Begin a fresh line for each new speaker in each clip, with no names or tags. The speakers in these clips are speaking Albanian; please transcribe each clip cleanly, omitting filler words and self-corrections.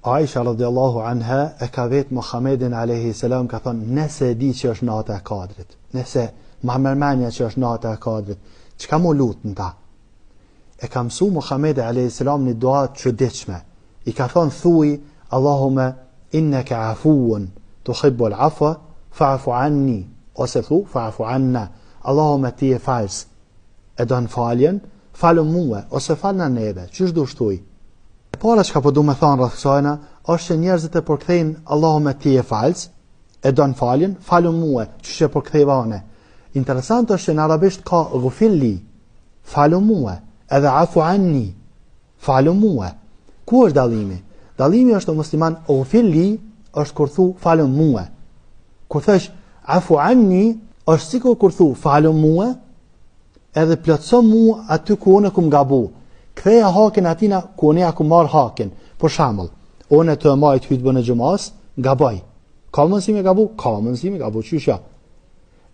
Aisha radhiyallahu anha e ka vetë Muhammedin alayhi salam ka thonë, nëse e di që është nata e Kadrit, nëse ma mërmenja që është nata e Kadrit, çka më lut në ta? E ka mësu Muhammedi alayhi salam një dua të çuditshme. I ka thonë, thuj, Allahumma innaka afuun tuhibbul afwa fa'fu anni, ose thu fa'fu anna. Allahumma ti e falës, e don faljen, falë mua ose falna neve. Çish do shtoj? E para çka po du me thonë rreth kësajna është që njerëzit e përkthejnë Allahumma ti e falës, e don faljen, falë mua, çish e përkthejva one. Interesant është që në arabisht ka ghufilli, falë mua, edhe afu anni, falë mua. Ku është dallimi? Dallimi është musliman ghufilli është kur thu falë mua. Kur thash afu anni është sikur kur thu falë mua, edhe plotso mua aty ku unë kum gabu. Ktheja hakin atina ku unë kum marr hakin. Për shembull, unë të majt hutbën e xhumas, gaboj. Ka mundësi me gabu? Ka mundësi me gabu, çysha.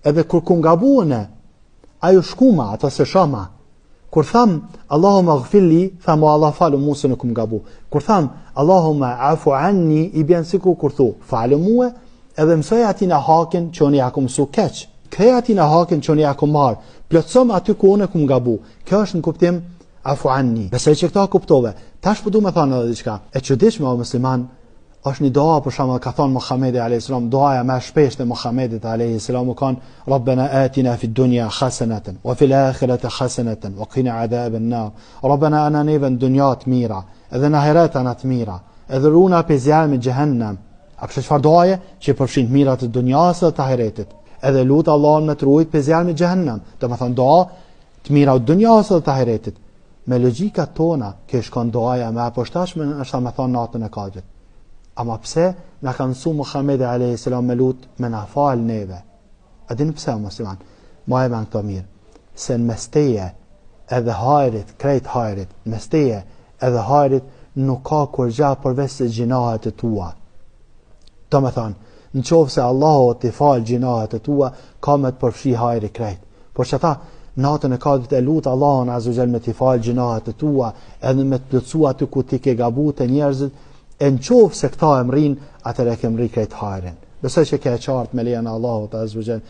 Edhe kur kum gabu unë, ajo shkuma ato se shama. Kur tham Allahumma ighfirli, tham Allah falu mua se nuk kum gabu. Kur tham Allahumma afu anni, i bën sikur kur thu falu mua, edhe mësoj atina hakin që unë ja kum mësu keq. Ktheja atina hakin që unë ja kum marr. Plotsom aty ku unë kum gabu. Kjo është në kuptim afu anni. Besoj që këta kuptove. Tash po du me thonë edhe diçka. E çuditshme o musliman është një dua, për shembull ka thonë Muhamedi alayhis salam, duaja më e shpeshtë e Muhamedit alayhis salam kan Rabbana atina fid dunya hasanatan wa fil akhirati hasanatan wa qina adhaban nar. Rabbana ana neven dunjat mira, edhe në ahiret ana të mira, edhe runa pe zjarmi xhehenam. A pse çfarë duaje që përfshin mirat e dunjas dhe të ahiretit. Edhe lut Allahun me të ruajt pe zjarmi xhehenam. Do të thonë dua të mira të dunjas dhe të ahiretit. Me logjika tona që shkon duaja më aposhtashme është më thon natën e Kadrit. Ama pse na ka mësu Muhamedi alayhis salam me lut me na fal neve. A dini pse o musliman? Ma e ban këto mirë. Se në mesteje edhe hajrit, krejt hajrit, mesteje edhe hajrit nuk ka kur gja përveç se gjinahet e tua. Do me thonë, në qovë se Allahu t'i fal gjinahet e tua, ka me të përfshi hajri krejt. Por që ta, natën e Kadrit e lutë Allahun azza wa jall me t'i fal gjinahet e tua, edhe me të plotësua aty ku ti ke gabu të njerëzit, e në qovë se këta e mrin, atër e ke mri krejt hajrin. Besoj që ke qartë me lejen e Allahut azza wa jall.